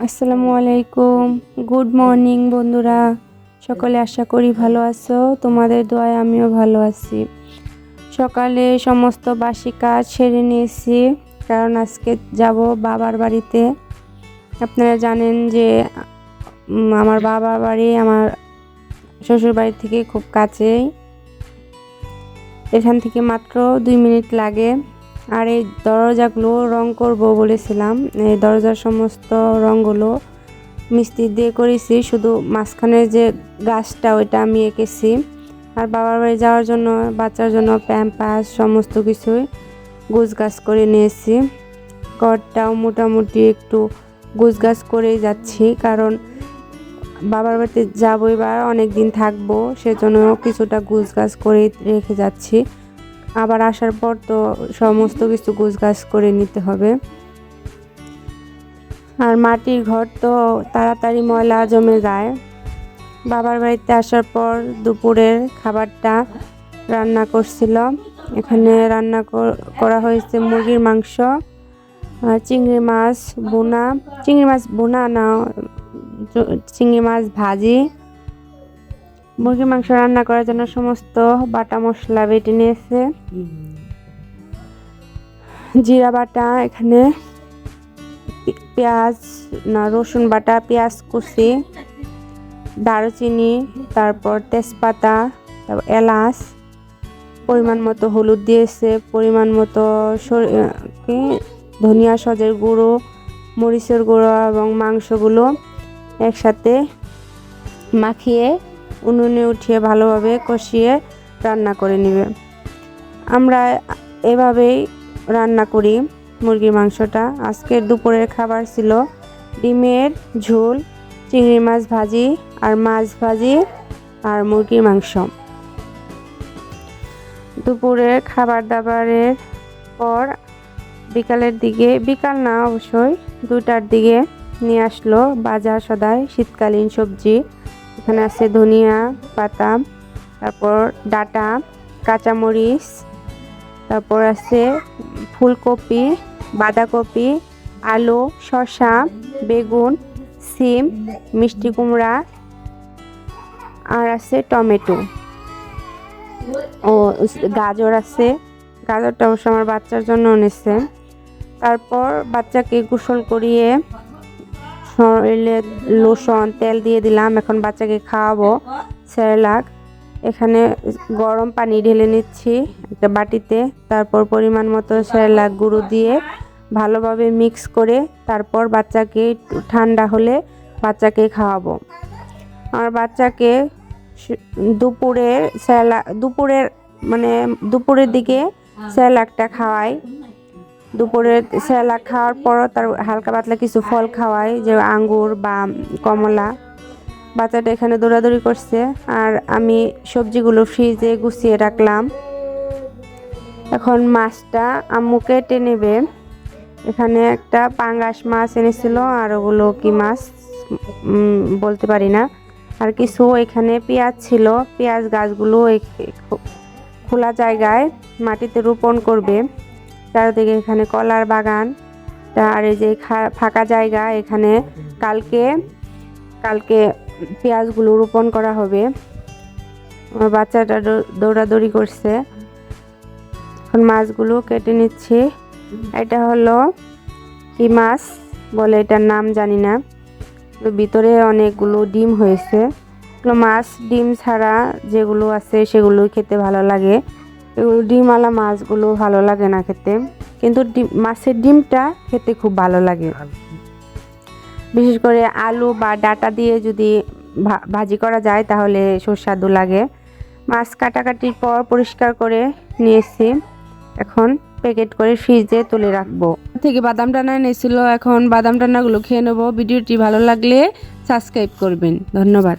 আসসালামু আলাইকুম, good morning বন্ধুরা। সকলে আশা করি ভালো আছো। তোমাদের দোয়ায় আমিও ভালো আছি। সকালে সমস্ত বাসি কাজ সেরে নিয়েছি, কারণ আজকে যাব বাবার বাড়িতে। আপনারা জানেন যে আমার বাবার বাড়ি আমার শ্বশুর বাড়ি থেকে খুব কাছেই, এখান থেকে মাত্র 2 মিনিট লাগে। আর এই দরজাগুলো রং করব বলেছিলাম, এই দরজার সমস্ত রঙগুলো মিস্ত্রি দিয়ে করেছি, শুধু মাঝখানে যে গাছটা ওইটা আমি এঁকেছি। আর বাবার বাড়ি যাওয়ার জন্য বাচ্চার জন্য প্যাম্পাস সমস্ত কিছুই গুছগাছ করে নিয়েছি। ঘরটাও মোটামুটি একটু গুছগাছ করেই যাচ্ছি, কারণ বাবার বাড়িতে যাবো, এবার অনেক দিন থাকবো, সেজন্য কিছুটা গুছগাছ করে রেখে যাচ্ছি। আবার আসার পর তো সমস্ত কিছু গুছগাছ করে নিতে হবে। আর মাটির ঘর তো তাড়াতাড়ি ময়লা জমে যায়। বাবার বাড়িতে আসার পর দুপুরের খাবারটা রান্না করছিল। এখানে রান্না করা হয়েছে মুরগির মাংস আর চিংড়ি মাছ বোনা না, চিংড়ি মাছ ভাজি। মুরগির মাংস রান্না করার জন্য সমস্ত বাটা মশলা বেটে নিয়েছে। জিরা বাটা, এখানে পেঁয়াজ না রসুন বাটা, পেঁয়াজ কুচি, দারুচিনি, তারপর তেজপাতা, তারপর এলাচ, পরিমাণ মতো হলুদ দিয়েছে, পরিমাণ মতো ধনিয়া সজের গুঁড়ো, মরিচের গুঁড়ো এবং মাংসগুলো একসাথে মাখিয়ে উনুনে উঠিয়ে ভালোভাবে কষিয়ে রান্না করে নেবে। আমরা এভাবেই রান্না করি মুরগির মাংসটা। আজকের দুপুরের খাবার ছিল ডিমের ঝোল, চিংড়ি মাছ ভাজি আর মাছ ভাজি আর মুরগির মাংস। দুপুরের খাবার দাবারের পর বিকালের দিকে, বিকাল না অবশ্যই 2টার দিকে নিয়ে আসলো বাজার সদাই শীতকালীন সবজি। এখানে আছে ধনিয়া পাতা, তারপর ডাঁটা, কাঁচামরিচ, তারপর আছে ফুলকপি, বাঁধাকপি, আলু, শসা, বেগুন, সিম, মিষ্টি কুমড়া আর আছে টমেটো ও গাজর আছে। গাজরটা অবশ্য আমার বাচ্চার জন্য এনেছে। তারপর বাচ্চাকে গোসল করিয়ে শরীরে লোশন তেল দিয়ে দিলাম, এখন বাচ্চাকে খাওয়াবো সেরেলাক। এখানে গরম পানি ঢেলে নিচ্ছি একটা বাটিতে, তারপর পরিমাণ মতো সেরেলাক গুঁড়ো দিয়ে ভালোভাবে মিক্স করে তারপর বাচ্চাকে ঠান্ডা হলে বাচ্চাকে খাওয়াবো। আর বাচ্চাকে দুপুরের দিকে সেরেলাকটা খাওয়াই। দুপুরে সেরেলাক খাওয়ার পর তার হালকা পাতলা কিছু ফল খাওয়াই, যে আঙ্গুর বা কমলা। বাচ্চাটা এখানে দৌড়াদৌড়ি করছে আর আমি সবজিগুলো ফ্রিজে গুছিয়ে রাখলাম। এখন মাছটা আম্মু কেটে নেবে। এখানে একটা পাঙ্গাস মাছ এনেছিল, আর ওগুলো কি মাছ বলতে পারি না। আর কিছু এখানে পেঁয়াজ ছিল, পেঁয়াজ গাছগুলো খোলা জায়গায় মাটিতে রোপণ করবে। চারিদিকে এখানে কলার বাগান, আর এই যে ফাঁকা জায়গা, এখানে কালকে পেঁয়াজগুলো রোপণ করা হবে। আমার বাচ্চাটা দৌড়াদৌড়ি করছে। এখন মাছগুলো কেটে নিচ্ছি। এটা হলো কি মাছ বলে, এটার নাম জানি না। ভিতরে অনেকগুলো ডিম হয়েছে। মাছ ডিম ছাড়া যেগুলো আছে সেগুলো খেতে ভালো লাগে, এগুলো ডিমওয়ালা মাছগুলো ভালো লাগে না খেতে, কিন্তু মাছের ডিমটা খেতে খুব ভালো লাগে। বিশেষ করে আলু বা ডাঁটা দিয়ে যদি ভাজি করা যায় তাহলে সুস্বাদু লাগে। মাছ কাটাকাটির পর পরিষ্কার করে নিয়েছি, এখন প্যাকেট করে ফ্রিজে তুলে রাখবো। থেকে বাদাম টানা এনেছিল, এখন বাদাম টানাগুলো খেয়ে নেবো। ভিডিওটি ভালো লাগলে সাবস্ক্রাইব করবেন। ধন্যবাদ।